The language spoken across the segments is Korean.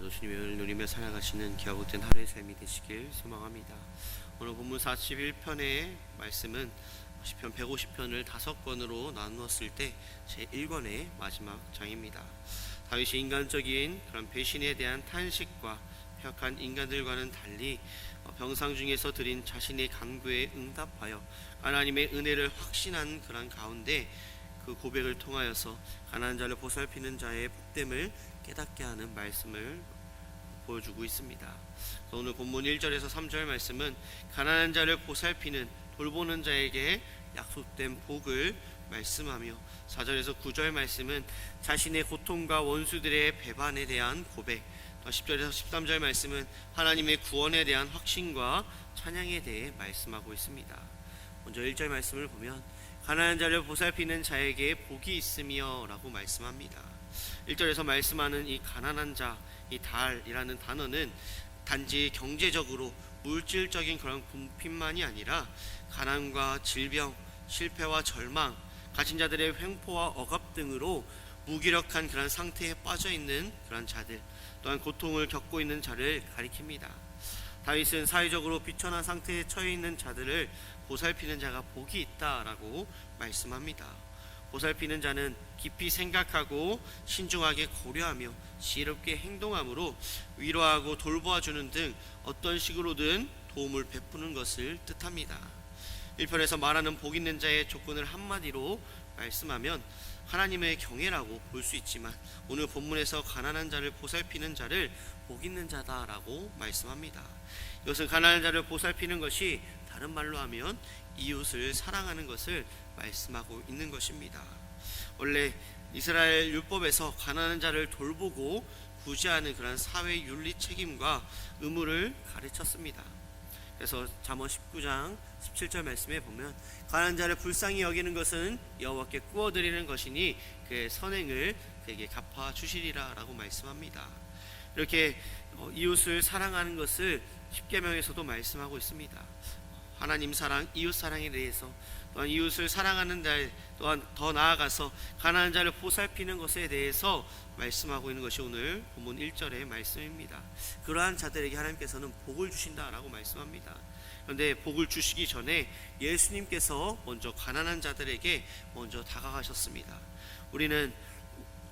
오늘도 주님의 은혜를 누리며 살아가시는 기아복된 하루의 삶이 되시길 소망합니다. 오늘 본문 41편의 말씀은 시편 150편을 5권으로 나누었을 때 제1권의 마지막 장입니다. 다윗이 인간적인 그런 배신에 대한 탄식과 폐역한 인간들과는 달리 병상 중에서 드린 자신의 간구에 응답하여 하나님의 은혜를 확신한 그런 가운데 그 고백을 통하여서 가난한 자를 보살피는 자의 복됨을 깨닫게 하는 말씀을 보여주고 있습니다. 오늘 본문 1절에서 3절 말씀은 가난한 자를 보살피는 돌보는 자에게 약속된 복을 말씀하며 4절에서 9절 말씀은 자신의 고통과 원수들의 배반에 대한 고백, 10절에서 13절 말씀은 하나님의 구원에 대한 확신과 찬양에 대해 말씀하고 있습니다. 먼저 1절 말씀을 보면 가난한 자를 보살피는 자에게 복이 있으며 라고 말씀합니다. 1절에서 말씀하는 이 가난한 자, 이 달이라는 단어는 단지 경제적으로 물질적인 그런 궁핍만이 아니라 가난과 질병, 실패와 절망, 가진 자들의 횡포와 억압 등으로 무기력한 그런 상태에 빠져 있는 그런 자들, 또한 고통을 겪고 있는 자를 가리킵니다. 다윗은 사회적으로 비천한 상태에 처해 있는 자들을 보살피는 자가 복이 있다라고 말씀합니다. 보살피는 자는 깊이 생각하고 신중하게 고려하며 지혜롭게 행동함으로 위로하고 돌보아주는 등 어떤 식으로든 도움을 베푸는 것을 뜻합니다. 1편에서 말하는 복 있는 자의 조건을 한마디로 말씀하면 하나님의 경외라고 볼 수 있지만 오늘 본문에서 가난한 자를 보살피는 자를 복 있는 자다라고 말씀합니다. 이것은 가난한 자를 보살피는 것이 다른 말로 하면 이웃을 사랑하는 것을 말씀하고 있는 것입니다. 원래 이스라엘 율법에서 가난한 자를 돌보고 구제하는 그런 사회 윤리 책임과 의무를 가르쳤습니다. 그래서 잠언 19장 17절 말씀에 보면 가난한 자를 불쌍히 여기는 것은 여호와께 구워드리는 것이니 그의 선행을 그에게 갚아주시리라 라고 말씀합니다. 이렇게 이웃을 사랑하는 것을 십계명에서도 말씀하고 있습니다. 하나님 사랑, 이웃 사랑에 대해서 또한 이웃을 사랑하는 자, 또한 더 나아가서 가난한 자를 보살피는 것에 대해서 말씀하고 있는 것이 오늘 본문 1절의 말씀입니다. 그러한 자들에게 하나님께서는 복을 주신다라고 말씀합니다. 그런데 복을 주시기 전에 예수님께서 먼저 가난한 자들에게 먼저 다가가셨습니다. 우리는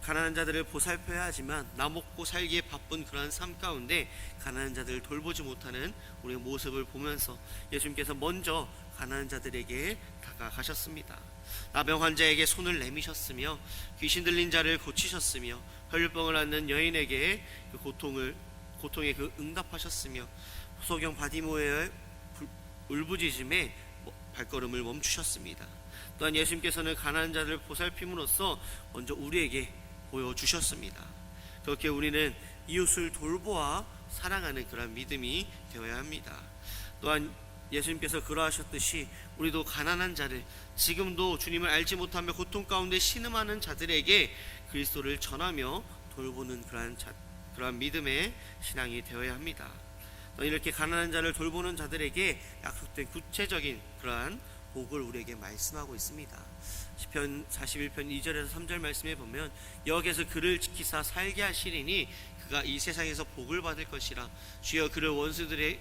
가난한 자들을 보살펴야 하지만 나 먹고 살기에 바쁜 그러한 삶 가운데 가난한 자들을 돌보지 못하는 우리의 모습을 보면서 예수님께서 먼저 가난한 자들에게 다가가셨습니다. 나병 환자에게 손을 내미셨으며 귀신 들린 자를 고치셨으며 혈류병을 앓는 여인에게 그 고통에 그 응답하셨으며 소경 바디모의 울부짖음에 발걸음을 멈추셨습니다. 또한 예수님께서는 가난한 자들을 보살핌으로써 먼저 우리에게 보여주셨습니다. 그렇게 우리는 이웃을 돌보아 사랑하는 그런 믿음이 되어야 합니다. 또한 예수님께서 그러하셨듯이 우리도 가난한 자를, 지금도 주님을 알지 못하며 고통 가운데 신음하는 자들에게 그리스도를 전하며 돌보는 그러한 믿음의 신앙이 되어야 합니다. 이렇게 가난한 자를 돌보는 자들에게 약속된 구체적인 그러한 복을 우리에게 말씀하고 있습니다. 시편 41편 2절에서 3절 말씀에 보면 여호와께서 그를 지키사 살게 하시리니 그가 이 세상에서 복을 받을 것이라. 주여 그를 원수들의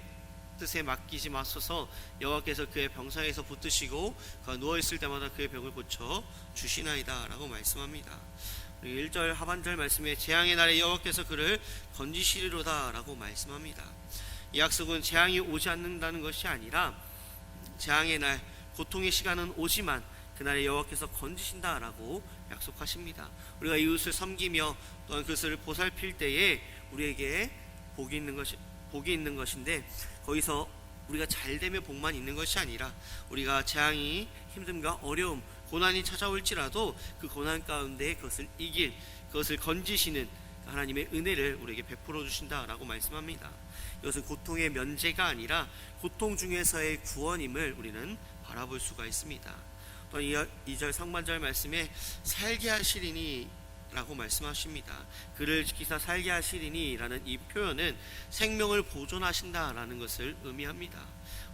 뜻에 맡기지 마소서. 여호와께서 그의 병상에서 붙드시고 그가 누워있을 때마다 그의 병을 고쳐 주시나이다 라고 말씀합니다. 1절 하반절 말씀에 재앙의 날에 여호와께서 그를 건지시리로다 라고 말씀합니다. 이 약속은 재앙이 오지 않는다는 것이 아니라 재앙의 날, 고통의 시간은 오지만 그날에 여호와께서 건지신다라고 약속하십니다. 우리가 이웃을 섬기며 또한 그것을 보살필 때에 우리에게 복이 있는 것인데 거기서 우리가 잘되면 복만 있는 것이 아니라 우리가 재앙이 힘듦과 어려움, 고난이 찾아올지라도 그 고난 가운데 그것을 이길, 그것을 건지시는 하나님의 은혜를 우리에게 베풀어 주신다라고 말씀합니다. 이것은 고통의 면제가 아니라 고통 중에서의 구원임을 우리는 바라볼 수가 있습니다. 또 2절 상반절 말씀에 살게 하시리니 라고 말씀하십니다. 그를 지키사 살게 하시리니 라는 이 표현은 생명을 보존하신다 라는 것을 의미합니다.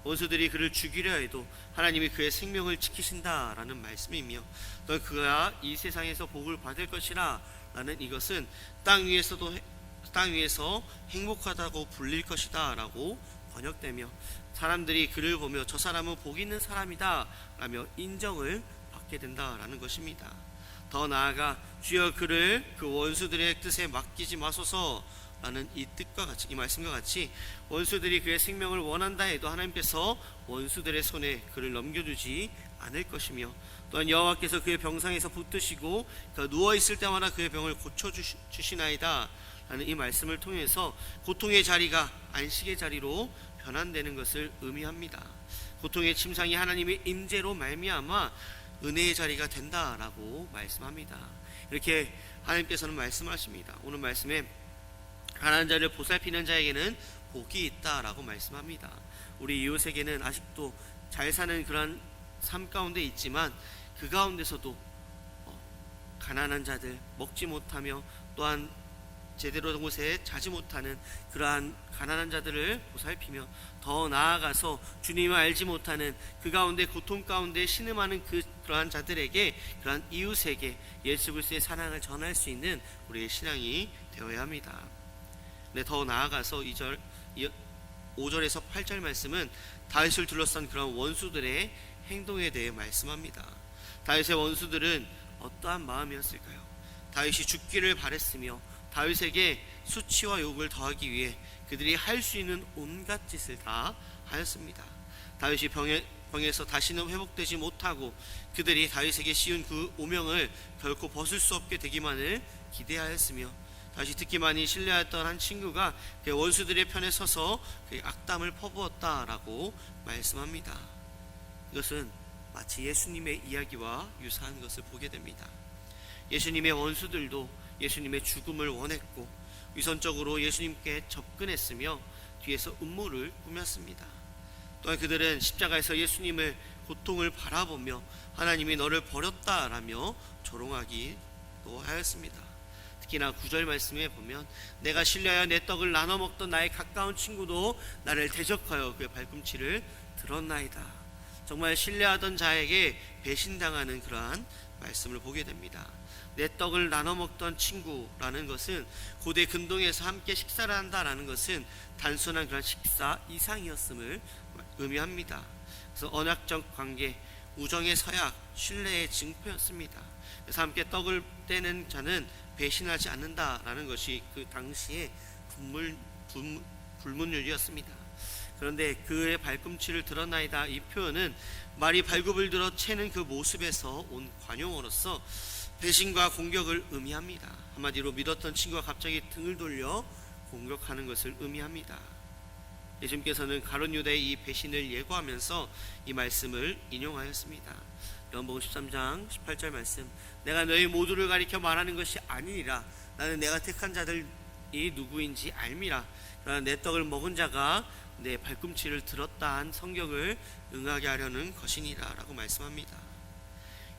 원수들이 그를 죽이려 해도 하나님이 그의 생명을 지키신다 라는 말씀이며 또 그가 이 세상에서 복을 받을 것이라 라는 이것은 땅 위에서도 땅 위에서 행복하다고 불릴 것이다 라고 번역되며, 사람들이 그를 보며 저 사람은 복 있는 사람이다 라며 인정을 받게 된다라는 것입니다. 더 나아가 주여 그를 그 원수들의 뜻에 맡기지 마소서 라는 이 뜻과 같이, 이 말씀과 같이 원수들이 그의 생명을 원한다 해도 하나님께서 원수들의 손에 그를 넘겨주지 않을 것이며, 또한 여호와께서 그의 병상에서 붙드시고 그가 누워있을 때마다 그의 병을 고쳐주시나이다 라는 이 말씀을 통해서 고통의 자리가 안식의 자리로 변환되는 것을 의미합니다. 고통의 침상이 하나님의 임재로 말미암아 은혜의 자리가 된다라고 말씀합니다. 이렇게 하나님께서는 말씀하십니다. 오늘 말씀에 가난한 자를 보살피는 자에게는 복이 있다라고 말씀합니다. 우리 이웃에게는 아직도 잘 사는 그런 삶 가운데 있지만 그 가운데서도 가난한 자들, 먹지 못하며 또한 제대로 된 곳에 자지 못하는 그러한 가난한 자들을 보살피며, 더 나아가서 주님을 알지 못하는 그 가운데 고통 가운데 신음하는 그러한 자들에게, 그러한 이웃에게 예수 그리스도의 사랑을 전할 수 있는 우리의 신앙이 되어야 합니다. 네, 더 나아가서 5절에서 8절 말씀은 다윗을 둘러싼 그런 원수들의 행동에 대해 말씀합니다. 다윗의 원수들은 어떠한 마음이었을까요? 다윗이 죽기를 바랬으며 다윗에게 수치와 욕을 더하기 위해 그들이 할 수 있는 온갖 짓을 다 하였습니다. 다윗이 병에서 다시는 회복되지 못하고 그들이 다윗에게 씌운 그 오명을 결코 벗을 수 없게 되기만을 기대하였으며, 다시 듣기 많이 신뢰했던 한 친구가 그 원수들의 편에 서서 그 악담을 퍼부었다라고 말씀합니다. 이것은 마치 예수님의 이야기와 유사한 것을 보게 됩니다. 예수님의 원수들도 예수님의 죽음을 원했고 위선적으로 예수님께 접근했으며 뒤에서 음모를 꾸몄습니다. 또한 그들은 십자가에서 예수님을 고통을 바라보며 하나님이 너를 버렸다라며 조롱하기도 하였습니다. 특히나 9절 말씀에 보면 내가 신뢰하여 내 떡을 나눠 먹던 나의 가까운 친구도 나를 대적하여 그의 발꿈치를 들었나이다. 정말 신뢰하던 자에게 배신당하는 그러한 말씀을 보게 됩니다. 내 떡을 나눠 먹던 친구라는 것은 고대 근동에서 함께 식사를 한다라는 것은 단순한 그런 식사 이상이었음을 의미합니다. 그래서 언약적 관계, 우정의 서약, 신뢰의 증표였습니다. 그래서 함께 떡을 떼는 자는 배신하지 않는다라는 것이 그 당시의 불문율이었습니다. 그런데 그의 발꿈치를 들었나이다, 이 표현은 말이 발굽을 들어 채는 그 모습에서 온 관용어로서 배신과 공격을 의미합니다. 한마디로 믿었던 친구가 갑자기 등을 돌려 공격하는 것을 의미합니다. 예수님께서는 가룟 유다의 이 배신을 예고하면서 이 말씀을 인용하였습니다. 요한복음 13장 18절 말씀, 내가 너희 모두를 가리켜 말하는 것이 아니니라. 나는 내가 택한 자들이 누구인지 알미라. 그러나 내 떡을 먹은 자가 내 발꿈치를 들었다 한 성경을 응하게 하려는 것이니라 라고 말씀합니다.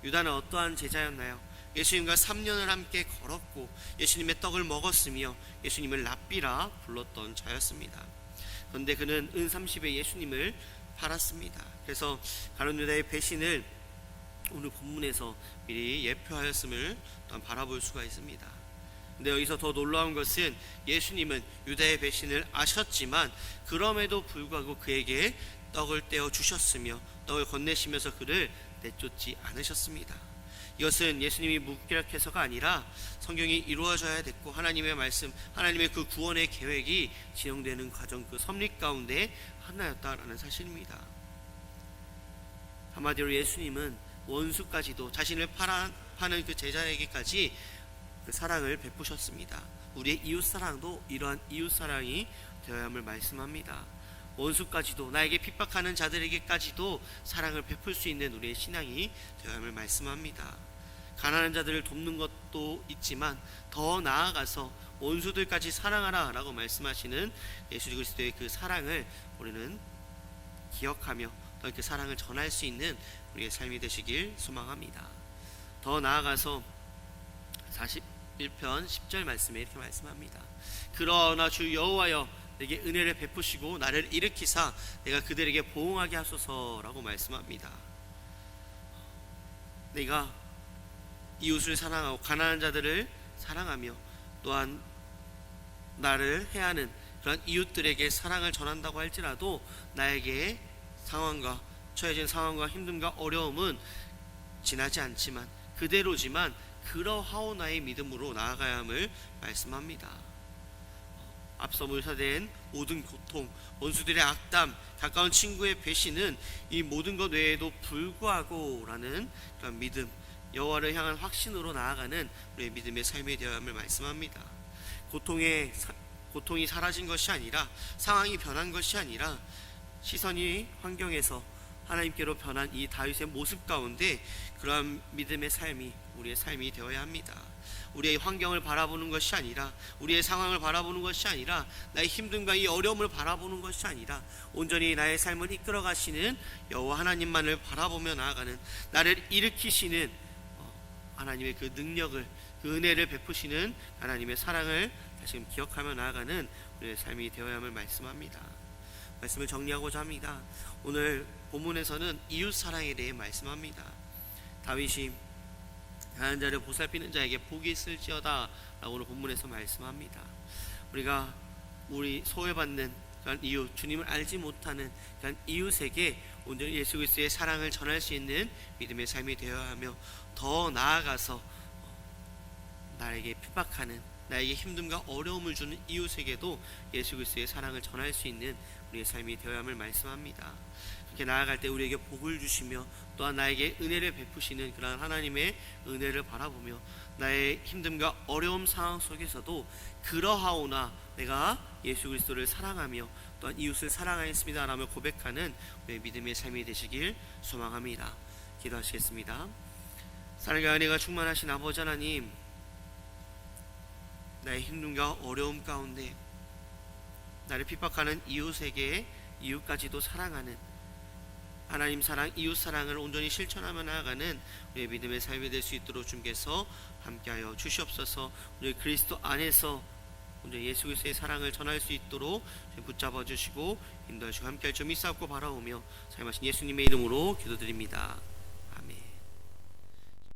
유다는 어떠한 제자였나요? 예수님과 3년을 함께 걸었고 예수님의 떡을 먹었으며 예수님을 랍비라 불렀던 자였습니다. 그런데 그는 은 30에 예수님을 팔았습니다. 그래서 가룟 유다의 배신을 오늘 본문에서 미리 예표하였음을 또한 바라볼 수가 있습니다. 근데 여기서 더 놀라운 것은 예수님은 유다의 배신을 아셨지만 그럼에도 불구하고 그에게 떡을 떼어 주셨으며 떡을 건네시면서 그를 내쫓지 않으셨습니다. 이것은 예수님이 무기력해서가 아니라 성경이 이루어져야 됐고 하나님의 말씀, 하나님의 그 구원의 계획이 진행되는 과정, 그 섭리 가운데 하나였다라는 사실입니다. 한마디로 예수님은 원수까지도 자신을 파는 그 제자에게까지 그 사랑을 베푸셨습니다. 우리의 이웃사랑도 이러한 이웃사랑이 되어야 함을 말씀합니다. 원수까지도, 나에게 핍박하는 자들에게까지도 사랑을 베풀 수 있는 우리의 신앙이 되어야 함을 말씀합니다. 가난한 자들을 돕는 것도 있지만 더 나아가서 원수들까지 사랑하라 라고 말씀하시는 예수 그리스도의 그 사랑을 우리는 기억하며 또 그 사랑을 전할 수 있는 우리의 삶이 되시길 소망합니다. 더 나아가서 41편 10절 말씀에 이렇게 말씀합니다. 그러나 주 여호와여 내게 은혜를 베푸시고 나를 일으키사 내가 그들에게 보응하게 하소서라고 말씀합니다. 내가 이웃을 사랑하고 가난한 자들을 사랑하며 또한 나를 해하는 그런 이웃들에게 사랑을 전한다고 할지라도 나에게 상황과 처해진 상황과 힘듦과 어려움은 지나지 않지만 그대로지만 그러하오나의 믿음으로 나아가야 함을 말씀합니다. 앞서 묘사된 모든 고통, 원수들의 악담, 가까운 친구의 배신은 이 모든 것 외에도 불구하고 라는 그런 믿음, 여호와를 향한 확신으로 나아가는 우리의 믿음의 삶이 되어야 함을 말씀합니다. 고통이 사라진 것이 아니라, 상황이 변한 것이 아니라 시선이 환경에서 하나님께로 변한 이 다윗의 모습 가운데 그러한 믿음의 삶이 우리의 삶이 되어야 합니다. 우리의 환경을 바라보는 것이 아니라, 우리의 상황을 바라보는 것이 아니라, 나의 힘듦과 이 어려움을 바라보는 것이 아니라 온전히 나의 삶을 이끌어 가시는 여호와 하나님만을 바라보며 나아가는, 나를 일으키시는 하나님의 그 능력을, 그 은혜를 베푸시는 하나님의 사랑을 다시금 기억하며 나아가는 우리의 삶이 되어야 함을 말씀합니다. 말씀을 정리하고자 합니다. 오늘 본문에서는 이웃 사랑에 대해 말씀합니다. 다윗이 가난한 자를 보살피는 자에게 복이 있을지어다 라고 오늘 본문에서 말씀합니다. 우리가 우리 소외받는 그런 이웃, 주님을 알지 못하는 그런 이웃에게 온전히 예수 그리스도의 사랑을 전할 수 있는 믿음의 삶이 되어야 하며, 더 나아가서 나에게 핍박하는, 나에게 힘듦과 어려움을 주는 이웃에게도 예수 그리스도의 사랑을 전할 수 있는 우리의 삶이 되어야 함을 말씀합니다. 그렇게 나아갈 때 우리에게 복을 주시며 또한 나에게 은혜를 베푸시는 그러한 하나님의 은혜를 바라보며, 나의 힘듦과 어려움 상황 속에서도 그러하오나 내가 예수 그리스도를 사랑하며 또한 이웃을 사랑하였습니다 라며 고백하는 우리의 믿음의 삶이 되시길 소망합니다. 기도하시겠습니다. 사랑과 은혜가 충만하신 아버지 하나님, 나의 힘듦과 어려움 가운데 나를 핍박하는 이웃에게 이웃까지도 사랑하는 하나님 사랑, 이웃 사랑을 온전히 실천하며 나아가는 우리의 믿음의 삶이 될 수 있도록 주님께서 함께하여 주시옵소서. 우리 그리스도 안에서 온전히 예수 그리스도의 사랑을 전할 수 있도록 붙잡아 주시고 인도하시고 함께할 줄 믿사옵고 바라오며 사용하신 예수님의 이름으로 기도드립니다.